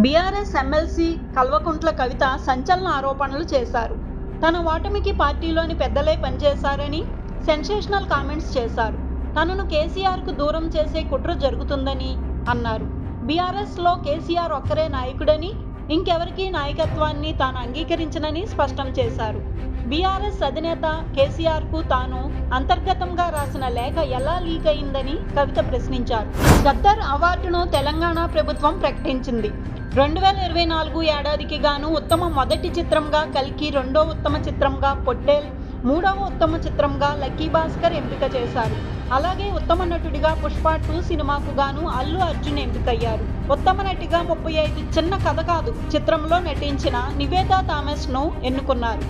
BRS MLC Kalvakuntla Kavitha సంచలన ఆరోపణలు చేశారు. తన ఓటమికి పార్టీలోని పెద్దలే పనిచేశారని సెన్సేషనల్ కామెంట్స్ చేశారు. తనను కేసీఆర్కు దూరం చేసే కుట్ర జరుగుతుందని అన్నారు. బీఆర్ఎస్లో కేసీఆర్ ఒక్కరే నాయకుడని, ఇంకెవరికీ నాయకత్వాన్ని తాను అంగీకరించనని స్పష్టం చేశారు. బీఆర్ఎస్ అధినేత కేసీఆర్కు తాను అంతర్గతంగా రాసిన లేఖ ఎలా లీక్ అయిందని కవిత ప్రశ్నించారు. గద్దర్ అవార్డును తెలంగాణ ప్రభుత్వం ప్రకటించింది. 2024 ఏడాదికి గాను ఉత్తమ మొదటి చిత్రంగా కల్కి, రెండో ఉత్తమ చిత్రంగా పొట్టేల్, మూడవ ఉత్తమ చిత్రంగా లక్కీ భాస్కర్ ఎంపిక చేశారు. అలాగే ఉత్తమ నటుడిగా పుష్ప 2 సినిమాకు గాను అల్లు అర్జున్ ఎంపికయ్యారు. ఉత్తమ నటిగా 35 చిన్న కథ కాదు చిత్రంలో నటించిన నివేదా థామస్ ను ఎన్నుకున్నారు.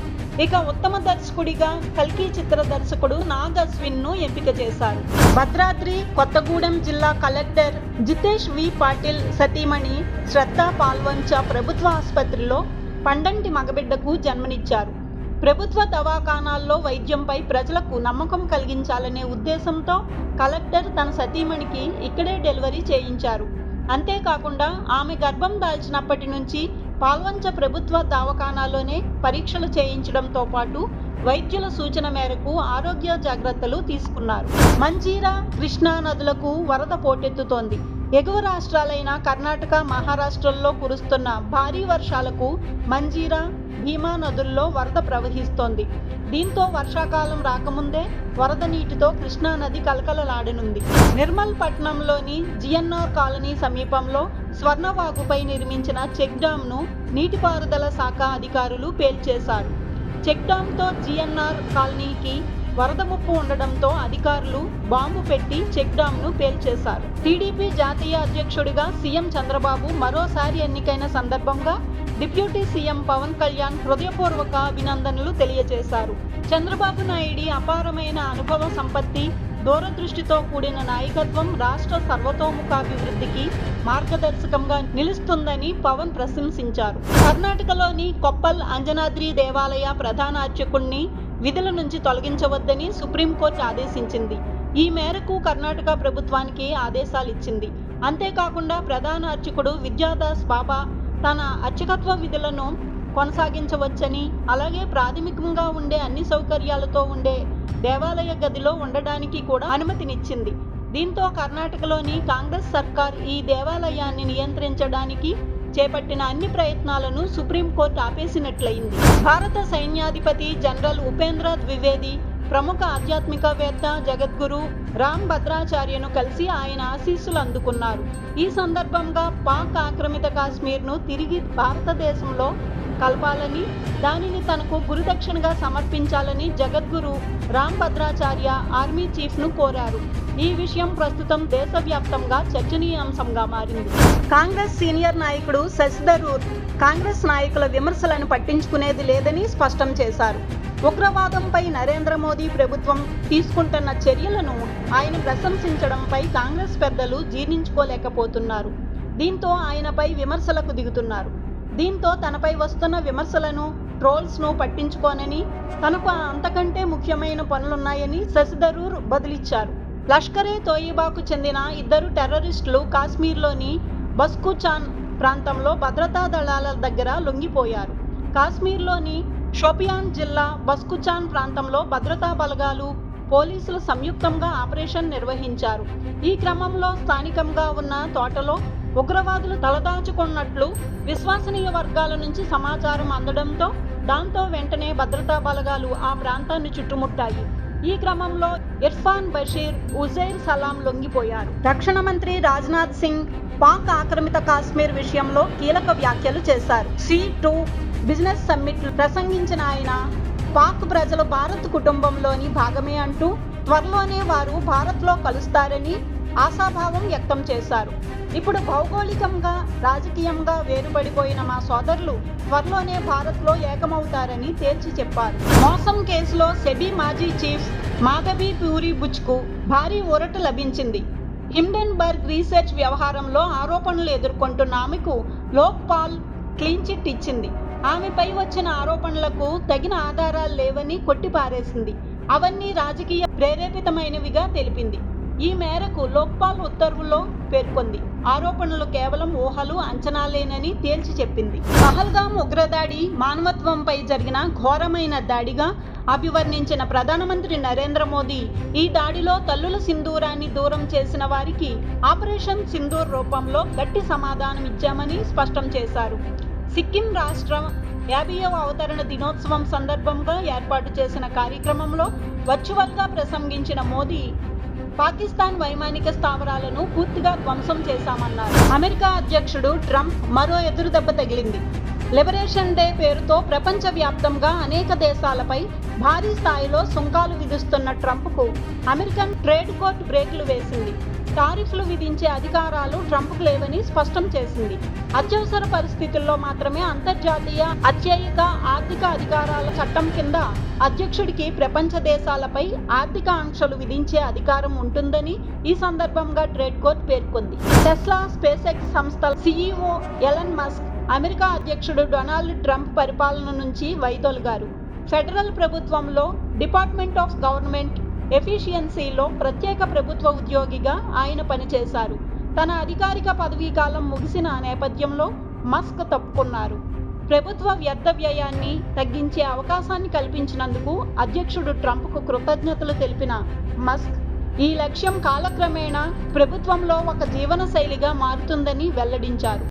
ఇక ఉత్తమ దర్శకుడిగా కల్కి చిత్ర దర్శకుడు నాగ్ అశ్విన్ ను ఎంపిక చేశారు. భద్రాద్రి కొత్తగూడెం జిల్లా కలెక్టర్ జితేష్ వి పాటిల్ సతీమణి శ్రద్ధ పాల్వంచ ప్రభుత్వ ఆసుపత్రిలో పండంటి మగబిడ్డకు జన్మనిచ్చారు. ప్రభుత్వ దవాఖానాల్లో వైద్యంపై ప్రజలకు నమ్మకం కలిగించాలనే ఉద్దేశంతో కలెక్టర్ తన సతీమణికి ఇక్కడే డెలివరీ చేయించారు. అంతేకాకుండా ఆమె గర్భం దాల్చినప్పటి నుంచి పాల్వంచ ప్రభుత్వ దవాఖానాలోనే పరీక్షలు చేయించడంతో పాటు వైద్యుల సూచన మేరకు ఆరోగ్య జాగ్రత్తలు తీసుకున్నారు. మంజీరా, కృష్ణా నదులకు వరద పోటెత్తుతోంది. ఎగువ రాష్ట్రాలైన కర్ణాటక, మహారాష్ట్రల్లో కురుస్తున్న భారీ వర్షాలకు మంజీరా, భీమా నదుల్లో వరద ప్రవహిస్తోంది. దీంతో వర్షాకాలం రాకముందే వరద నీటితో కృష్ణా నది కలకలలాడనుంది. నిర్మల్ పట్టణంలోని జిఎన్ఆర్ కాలనీ సమీపంలో స్వర్ణవాగుపై నిర్మించిన చెక్ డ్యాంను నీటిపారుదల శాఖ అధికారులు పేల్చేశారు. చెక్ డ్యాంతో జిఎన్ఆర్ కాలనీకి వరద ముప్పు ఉండడంతో అధికారులు బాంబు పెట్టి చెక్ డ్యాంను పేల్చేశారు. టీడీపీ జాతీయ అధ్యక్షుడిగా సీఎం చంద్రబాబు మరోసారి ఎన్నికైన సందర్భంగా డిప్యూటీ సీఎం పవన్ కళ్యాణ్ హృదయపూర్వక అభినందనలు తెలియజేశారు. చంద్రబాబు నాయుడి అపారమైన అనుభవ సంపత్తి, దూరదృష్టితో కూడిన నాయకత్వం రాష్ట్ర సర్వతోముఖాభివృద్ధికి మార్గదర్శకంగా నిలుస్తుందని పవన్ ప్రశంసించారు. కర్ణాటకలోని కొప్పల్ అంజనాద్రి దేవాలయ ప్రధాన అర్చకుణ్ణి విధుల నుంచి తొలగించవద్దని సుప్రీంకోర్టు ఆదేశించింది. ఈ మేరకు కర్ణాటక ప్రభుత్వానికి ఆదేశాలిచ్చింది. అంతేకాకుండా ప్రధాన అర్చకుడు విద్యాదాస్ బాబా తన అర్చకత్వ విధులను కొనసాగించవచ్చని, అలాగే ప్రాథమికంగా ఉండే అన్ని సౌకర్యాలతో ఉండే దేవాలయ గదిలో ఉండడానికి కూడా అనుమతినిచ్చింది. దీంతో కర్ణాటకలోని కాంగ్రెస్ సర్కార్ ఈ దేవాలయాన్ని నియంత్రించడానికి చేపట్టిన అన్ని ప్రయత్నాలను సుప్రీంకోర్టు ఆపేసినట్లయింది. భారత సైన్యాధిపతి జనరల్ ఉపేంద్ర ద్వివేది ప్రముఖ ఆధ్యాత్మికవేత్త జగద్గురు రామ్ భద్రాచార్యను కలిసి ఆయన ఆశీస్సులు అందుకున్నారు. ఈ సందర్భంగా పాక్ ఆక్రమిత కాశ్మీర్ను తిరిగి భారతదేశంలో కలపాలని, దానిని తనకు గురుదక్షిణగా సమర్పించాలని జగద్గురు రామ్ భద్రాచార్య ఆర్మీ చీఫ్ను కోరారు. ఈ విషయం ప్రస్తుతం దేశవ్యాప్తంగా చర్చనీయాంశంగా మారింది. కాంగ్రెస్ సీనియర్ నాయకుడు శశి థరూర్ కాంగ్రెస్ నాయకుల విమర్శలను పట్టించుకునేది లేదని స్పష్టం చేశారు. ఉగ్రవాదంపై నరేంద్ర మోదీ ప్రభుత్వం తీసుకుంటున్న చర్యలను ఆయన ప్రశంసించడంపై కాంగ్రెస్ పెద్దలు జీర్ణించుకోలేకపోతున్నారు. దీంతో ఆయనపై విమర్శలకు దిగుతున్నారు. దీంతో తనపై వస్తున్న విమర్శలను, ట్రోల్స్ను పట్టించుకోనని, తనకు అంతకంటే ముఖ్యమైన పనులున్నాయని శశి థరూర్ బదులిచ్చారు. లష్కరే తోయిబాకు చెందిన 2 టెర్రరిస్టులు కాశ్మీర్లోని బస్కుచాన్ ప్రాంతంలో భద్రతా దళాల దగ్గర లొంగిపోయారు. కాశ్మీర్లోని షోపియాన్ జిల్లా బస్కుచాన్ ప్రాంతంలో భద్రతా బలగాలు, పోలీసులు సంయుక్తంగా ఆపరేషన్ నిర్వహించారు. ఈ క్రమంలో స్థానికంగా ఉన్న తోటలో ఉగ్రవాదులు తలదాచుకున్నట్లు విశ్వసనీయ వర్గాల నుంచి సమాచారం అందడంతో దాంతో వెంటనే భద్రతా బలగాలు ఆ ప్రాంతాన్ని చుట్టుముట్టాయి. ఈ క్రమంలో ఇర్ఫాన్ బషీర్, ఉజైర్ సలాం లొంగిపోయారు. రక్షణ మంత్రి రాజ్నాథ్ సింగ్ పాక్ ఆక్రమిత కాశ్మీర్ విషయంలో కీలక వ్యాఖ్యలు చేశారు. C2 బిజినెస్ సమ్మిట్ ప్రసంగించిన ఆయన పాక్ ప్రజలు భారత్ కుటుంబంలోని భాగమే అంటూ త్వరలోనే వారు భారత్లో కలుస్తారని ఆశాభావం వ్యక్తం చేశారు. ఇప్పుడు భౌగోళికంగా, రాజకీయంగా వేరుపడిపోయిన మా సోదరులు త్వరలోనే భారత్లో ఏకమవుతారని తేల్చి చెప్పారు. మోసం కేసులో సెబీ మాజీ చీఫ్ మాధవి ప్యూరి బుచ్కు భారీ ఊరట లభించింది. హిండెన్బర్గ్ రీసెర్చ్ వ్యవహారంలో ఆరోపణలు ఎదుర్కొంటున్న ఆమెకు లోక్పాల్ క్లీన్ చిట్ ఇచ్చింది. ఆమెపై వచ్చిన ఆరోపణలకు తగిన ఆధారాలు లేవని కొట్టిపారేసింది. అవన్నీ రాజకీయ ప్రేరేపితమైనవిగా తెలిపింది. ఈ మేరకు లోక్పాల్ ఉత్తర్వుల్లో పేర్కొంది. ఆరోపణలు కేవలం ఊహలు, అంచనాలేనని తేల్చి చెప్పింది. పహల్గామ్ ఉగ్రదాడి మానవత్వంపై జరిగిన ఘోరమైన దాడిగా అభివర్ణించిన ప్రధానమంత్రి నరేంద్ర మోదీ ఈ దాడిలో తల్లుల సింధూరాన్ని దూరం చేసిన వారికి ఆపరేషన్ సింధూర్ రూపంలో గట్టి సమాధానం ఇచ్చామని స్పష్టం చేశారు. సిక్కిం రాష్ట్ర 50వ అవతరణ దినోత్సవం సందర్భంగా ఏర్పాటు చేసిన కార్యక్రమంలో వర్చువల్గా ప్రసంగించిన మోదీ పాకిస్తాన్ వైమానిక స్థావరాలను పూర్తిగా ధ్వంసం చేశామన్నారు. అమెరికా అధ్యక్షుడు ట్రంప్ మరో ఎదురుదెబ్బ తగిలింది. లిబరేషన్ డే పేరుతో ప్రపంచవ్యాప్తంగా అనేక దేశాలపై భారీ స్థాయిలో సుంకాలు విధిస్తున్న ట్రంప్కు అమెరికన్ ట్రేడ్ కోర్టు బ్రేకులు వేసింది. టారిఫ్లు విధించే అధికారాలు ట్రంప్కు లేవని స్పష్టం చేసింది. అత్యవసర పరిస్థితుల్లో మాత్రమే అంతర్జాతీయ అత్యయిక ఆర్థిక అధికారాల చట్టం కింద అధ్యక్షుడికి ప్రపంచ దేశాలపై ఆర్థిక ఆంక్షలు విధించే అధికారం ఉంటుందని ఈ సందర్భంగా ట్రేడ్ కోర్టు పేర్కొంది. టెస్లా, స్పేస్ ఎక్స్ సంస్థల CEO ఎలన్ మస్క్ అమెరికా అధ్యక్షుడు డొనాల్డ్ ట్రంప్ పరిపాలన నుంచి వైదొలిగారు. ఫెడరల్ ప్రభుత్వంలో డిపార్ట్మెంట్ ఆఫ్ గవర్నమెంట్ ఎఫిషియన్సీలో ప్రత్యేక ప్రభుత్వ ఉద్యోగిగా ఆయన పనిచేశారు. తన అధికారిక పదవీకాలం ముగిసిన నేపథ్యంలో మస్క్ తప్పుకున్నారు. ప్రభుత్వ వ్యర్థ వ్యయాన్ని తగ్గించే అవకాశాన్ని కల్పించినందుకు అధ్యక్షుడు ట్రంప్కు కృతజ్ఞతలు తెలిపిన మస్క్ ఈ లక్ష్యం కాలక్రమేణా ప్రభుత్వంలో ఒక జీవన శైలిగా మారుతుందని వెల్లడించారు.